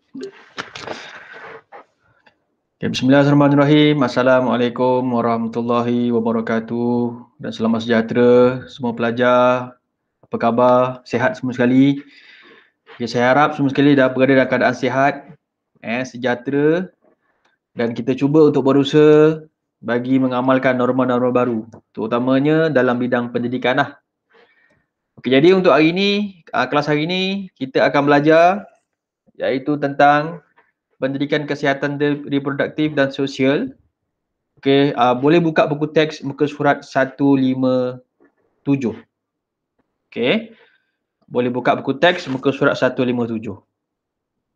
Okay, Bismillahirrahmanirrahim. Assalamualaikum warahmatullahi wabarakatuh dan selamat sejahtera semua pelajar. Apa khabar? Sihat semua sekali? Okay, saya harap semua sekali dah berada dalam keadaan sihat, sejahtera, dan kita cuba untuk berusaha bagi mengamalkan norma-norma baru, terutamanya dalam bidang pendidikan lah. Okay, jadi untuk hari ini, kelas hari ini kita akan belajar iaitu tentang pendidikan kesihatan reproduktif dan sosial. Okey, boleh buka buku teks muka surat 157. Okey. Boleh buka buku teks muka surat 157.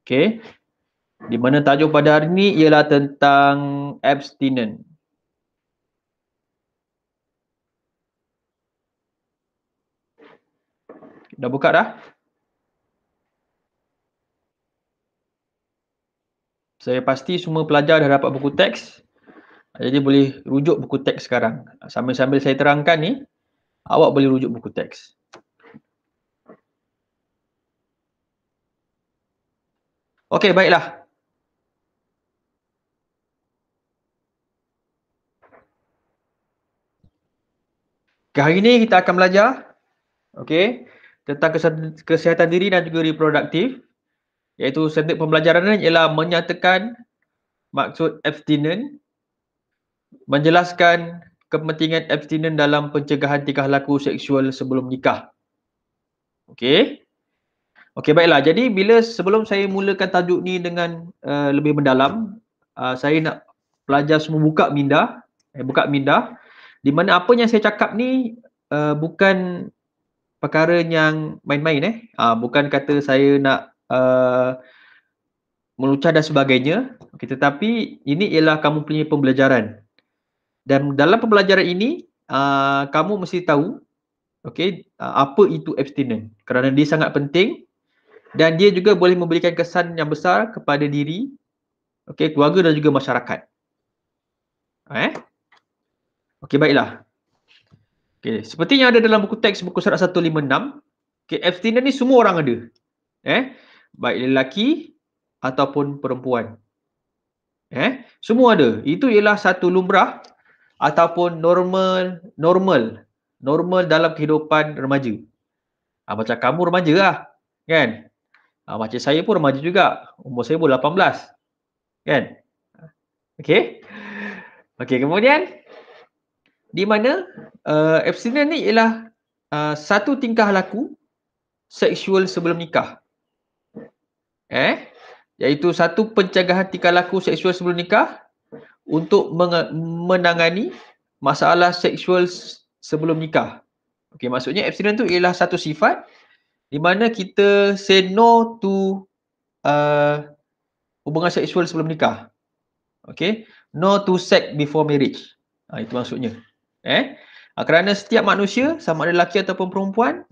Okey. Di mana tajuk pada hari ini ialah tentang abstinence. Dah buka dah? Saya pasti semua pelajar dah dapat buku teks. Jadi boleh rujuk buku teks sekarang. Sambil-sambil saya terangkan ni, awak boleh rujuk buku teks. Okey, baiklah. Okay, hari ini kita akan belajar tentang kesihatan diri dan juga reproduktif. Iaitu subjek pembelajaran ialah menyatakan maksud abstinence, menjelaskan kepentingan abstinence dalam pencegahan tingkah laku seksual sebelum nikah. Okey. Okey, baiklah. Jadi sebelum saya mulakan tajuk ni dengan lebih mendalam, saya nak pelajar semua buka minda, di mana apa yang saya cakap ni bukan perkara yang main-main bukan kata saya nak melucah dan sebagainya, tetapi ini ialah kamu punya pembelajaran. Dan dalam pembelajaran ini, kamu mesti tahu apa itu abstinence, kerana dia sangat penting dan dia juga boleh memberikan kesan yang besar kepada diri, keluarga dan juga masyarakat. Okey, baiklah. Okey, seperti yang ada dalam buku teks buku surat 156, abstinence ni semua orang ada. Baik lelaki ataupun perempuan. Semua ada. Itu ialah satu lumrah ataupun normal dalam kehidupan remaja. Macam kamu remaja lah, kan? Macam saya pun remaja juga. Umur saya pun 18. Kan? Okey. Okey, kemudian di mana abstinence ni ialah satu tingkah laku seksual sebelum nikah. Iaitu satu pencegahan tingkah laku seksual sebelum nikah untuk menangani masalah seksual sebelum nikah. Okey, maksudnya abstinence tu ialah satu sifat di mana kita say no to hubungan seksual sebelum nikah. Okey, no to sex before marriage. Itu maksudnya. Kerana setiap manusia, sama ada lelaki ataupun perempuan,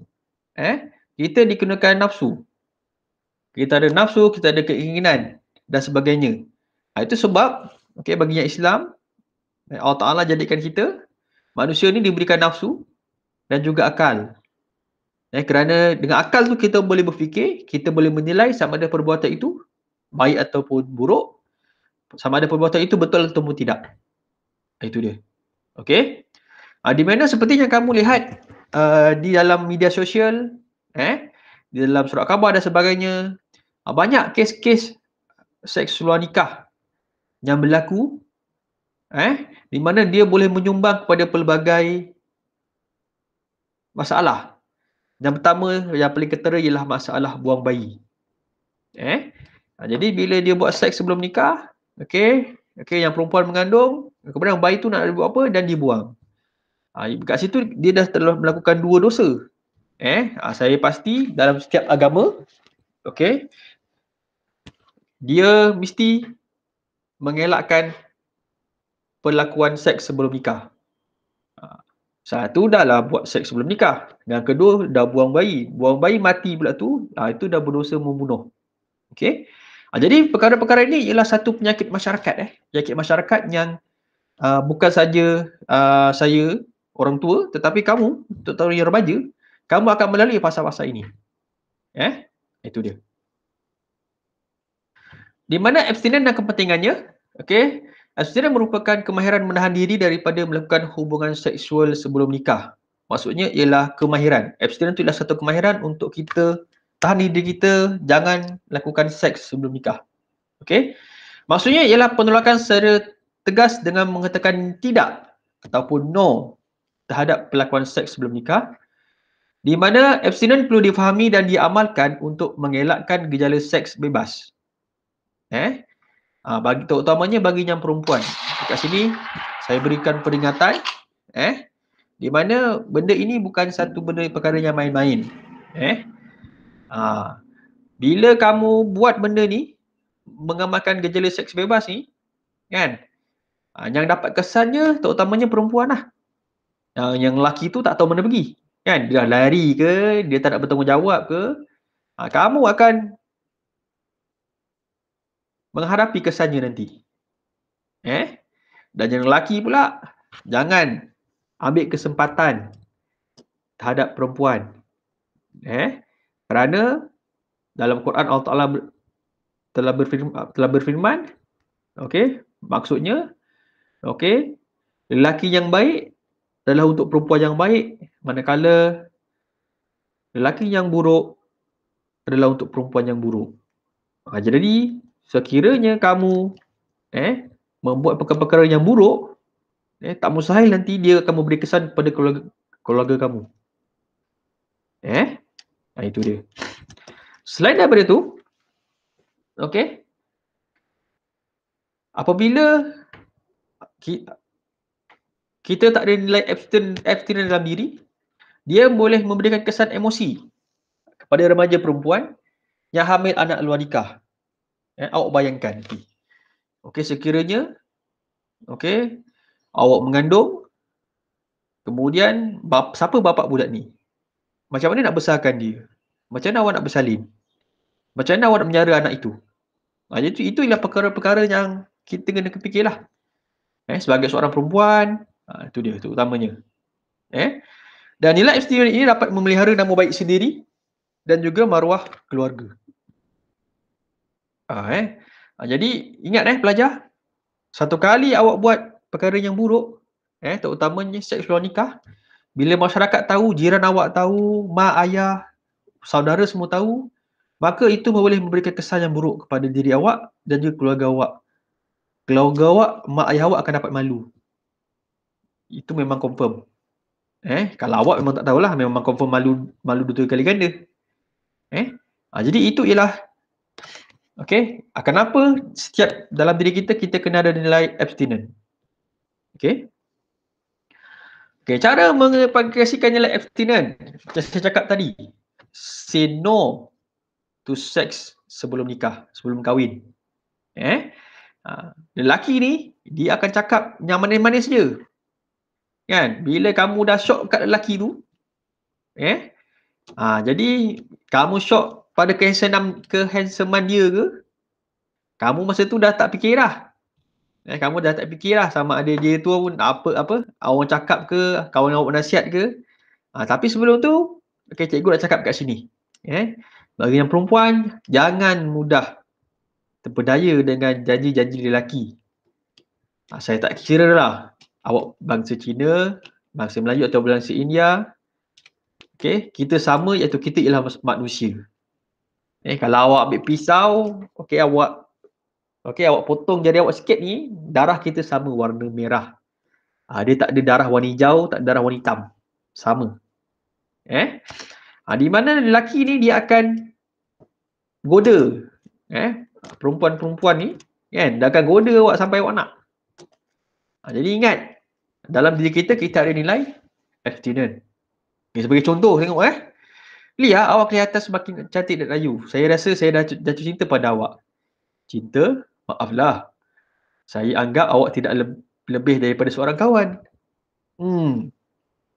kita dikenakan nafsu. Kita ada nafsu, kita ada keinginan dan sebagainya. Itu sebab bagi yang Islam, Allah Ta'ala jadikan kita, manusia ni diberikan nafsu dan juga akal. Kerana dengan akal tu kita boleh berfikir, kita boleh menilai sama ada perbuatan itu baik ataupun buruk, sama ada perbuatan itu betul ataupun tidak. Itu dia. Okey. Di mana seperti yang kamu lihat di dalam media sosial, di dalam surat khabar dan sebagainya, banyak kes-kes seks luar nikah yang berlaku, di mana dia boleh menyumbang kepada pelbagai masalah. Yang pertama, yang paling ketera ialah masalah buang bayi. Jadi bila dia buat seks sebelum nikah, yang perempuan mengandung, kemudian bayi tu nak buat apa dan dibuang. Kat situ dia dah telah melakukan dua dosa. Saya pasti dalam setiap agama, dia mesti mengelakkan perlakuan seks sebelum nikah. Satu, dah lah buat seks sebelum nikah. Yang kedua, dah buang bayi. Buang bayi mati pula tu, itu dah berdosa membunuh. Jadi perkara-perkara ini ialah satu penyakit masyarakat. Penyakit masyarakat yang bukan saja saya, orang tua, tetapi kamu, terutama yang remaja, kamu akan melalui fasa-fasa ini. Itu dia. Di mana abstinent dan kepentingannya? Okey. Abstinent merupakan kemahiran menahan diri daripada melakukan hubungan seksual sebelum nikah. Maksudnya ialah kemahiran. Abstinent itu adalah satu kemahiran untuk kita tahan diri kita jangan lakukan seks sebelum nikah. Okey. Maksudnya ialah penolakan secara tegas dengan mengatakan tidak ataupun no terhadap pelakuan seks sebelum nikah. Di mana abstinent perlu difahami dan diamalkan untuk mengelakkan gejala seks bebas. Terutamanya bagi yang perempuan. Dekat sini saya berikan peringatan di mana benda ini bukan satu benda perkara yang main-main. Bila kamu buat benda ni mengamalkan gejala seks bebas ni kan, yang dapat kesannya terutamanya perempuan lah. Yang lelaki tu tak tahu mana pergi kan, dia dah lari ke, dia tak nak bertanggungjawab ke, kamu akan menghadapi kesannya nanti. Dan yang lelaki pula jangan ambil kesempatan terhadap perempuan. Kerana dalam Quran Allah Taala telah berfirman, okey, maksudnya okey, lelaki yang baik adalah untuk perempuan yang baik, manakala lelaki yang buruk adalah untuk perempuan yang buruk. Jadi sekiranya kamu membuat perkara-perkara yang buruk, tak mustahil nanti dia akan memberi kesan pada keluarga kamu. Itu dia. Selain daripada itu, okey, apabila kita tak ada nilai abstinent dalam diri, dia boleh memberikan kesan emosi kepada remaja perempuan yang hamil anak luar nikah. Awak bayangkan nanti. Okey, sekiranya awak mengandung, kemudian siapa bapa budak ni? Macam mana nak besarkan dia? Macam mana awak nak bersalin? Macam mana awak nak menjara anak itu? Jadi itu ialah perkara-perkara yang kita kena fikirlah. Sebagai seorang perempuan, itu dia, itu utamanya. Dan nilai abstinent ini dapat memelihara nama baik sendiri dan juga maruah keluarga. Jadi ingat pelajar, satu kali awak buat perkara yang buruk, terutamanya seks luar nikah, bila masyarakat tahu, jiran awak tahu, mak ayah, saudara semua tahu, maka itu boleh memberikan kesan yang buruk kepada diri awak dan juga keluarga awak. Keluarga awak, mak ayah awak akan dapat malu. Itu memang confirm. Kalau awak memang tak tahulah, memang confirm malu 2 kali ganda. Jadi itu ialah kenapa setiap dalam diri kita kena ada nilai abstinent. Cara mengaplikasikan nilai abstinent, macam saya cakap tadi, say no to sex sebelum nikah, sebelum kahwin. Lelaki ni dia akan cakap yang manis-manis je. Kan? Bila kamu dah syok kat lelaki tu, jadi kamu syok pada kehandsoman dia ke, kamu masa tu dah tak fikir dah. Kamu dah tak fikir dah sama ada dia tu apa orang cakap ke, kawan awak nasihat ke. Tapi sebelum tu, cikgu nak cakap kat sini. Bagi yang perempuan, jangan mudah terpedaya dengan janji-janji lelaki. Saya tak kira lah awak bangsa Cina, bangsa Melayu atau bangsa India. Kita sama, iaitu kita ialah manusia. Kalau awak ambil pisau, awak potong jari awak sikit ni, darah kita sama warna merah. Dia tak ada darah warna hijau, tak ada darah warna hitam. Sama. Di mana lelaki ni dia akan goda perempuan-perempuan ni, kan, dia akan goda awak sampai awak nak. Jadi ingat, dalam diri kita ada nilai abstinent. Sebagai contoh, tengok Lia, awak kelihatan semakin cantik dan layu. Saya rasa saya dah jatuh cinta pada awak. Cinta? Maaflah. Saya anggap awak tidak lebih daripada seorang kawan.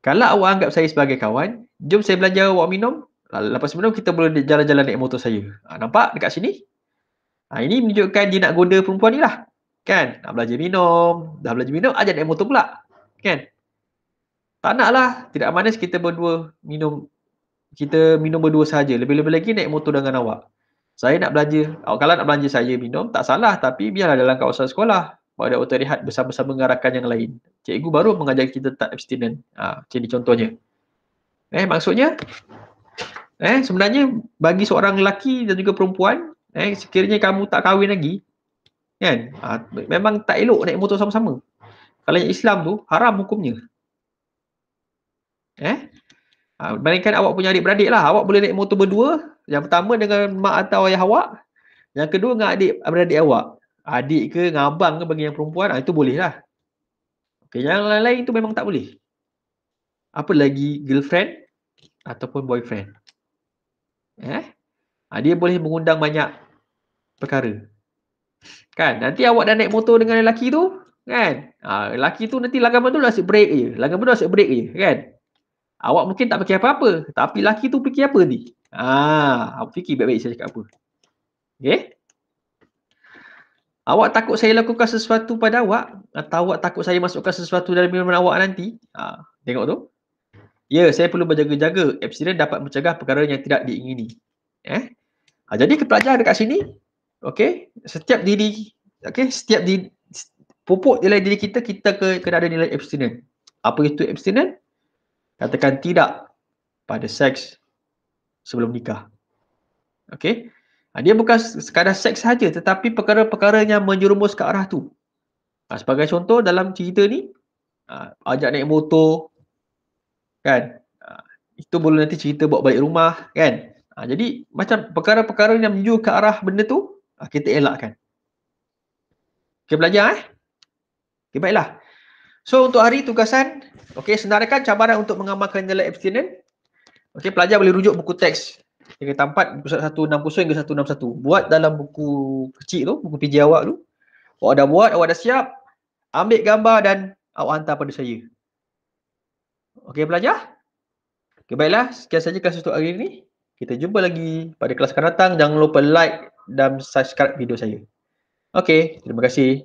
Kalau awak anggap saya sebagai kawan, jom saya belanja awak minum. Lepas minum, kita boleh jalan-jalan naik motor saya. Nampak dekat sini? Ini menunjukkan dia nak goda perempuan ni lah. Kan? Nak belanja minum. Dah belanja minum, ajak naik motor pula. Kan? Tak naklah. Tidak manis kita berdua minum. Kita minum berdua saja. Lebih-lebih lagi naik motor dengan awak. Saya nak belanja, kalau nak belanja saya minum, tak salah. Tapi biarlah dalam kawasan sekolah. Pada waktu rehat bersama-sama dengan rakan yang lain. Cikgu baru mengajar kita tak abstinent. Macam ni contohnya. Maksudnya, sebenarnya bagi seorang lelaki dan juga perempuan, sekiranya kamu tak kahwin lagi, kan, memang tak elok naik motor sama-sama. Kalau yang Islam tu, haram hukumnya. Bayangkan awak punya adik-beradik lah. Awak boleh naik motor berdua. Yang pertama dengan mak atau ayah awak. Yang kedua dengan adik-beradik awak. Adik ke, dengan abang ke bagi yang perempuan, itu boleh lah. Okay, yang lain-lain tu memang tak boleh. Apa lagi girlfriend ataupun boyfriend. Dia boleh mengundang banyak perkara. Kan, nanti awak dah naik motor dengan lelaki tu, kan? Lelaki tu nanti langgar betul asyik break je. Langgar betul asyik break je, kan? Awak mungkin tak fikir apa-apa, tapi lelaki tu fikir apa ni? Awak fikir baik-baik saya cakap apa. Okay? Awak takut saya lakukan sesuatu pada awak, atau awak takut saya masukkan sesuatu dalam minuman awak nanti? Tengok tu. Ya, saya perlu berjaga-jaga. Abstinent dapat mencegah perkara yang tidak diingini. Jadi kepelajaran dekat sini, setiap pupuk nilai diri kita kena ada nilai abstinent. Apa itu abstinent? Katakan tidak pada seks sebelum nikah. Dia bukan sekadar seks saja, tetapi perkara-perkara yang menjerumus ke arah tu. Sebagai contoh dalam cerita ni, ajak naik motor, kan? Itu boleh nanti cerita bawa balik rumah, kan? Jadi macam perkara-perkara yang menuju ke arah benda tu, kita elakkan. Belajar baiklah. So untuk hari tugasan, senaraikan cabaran untuk mengamalkan nilai abstinent. Pelajar boleh rujuk buku teks tingkat 4 buku 160 hingga 161. Buat dalam buku kecil tu, buku PJ awak tu. Awak dah buat, awak dah siap, ambil gambar dan awak hantar pada saya. Pelajar? Baiklah, sekian saja kelas untuk hari ini. Kita jumpa lagi pada kelas akan datang. Jangan lupa like dan subscribe video saya. Terima kasih.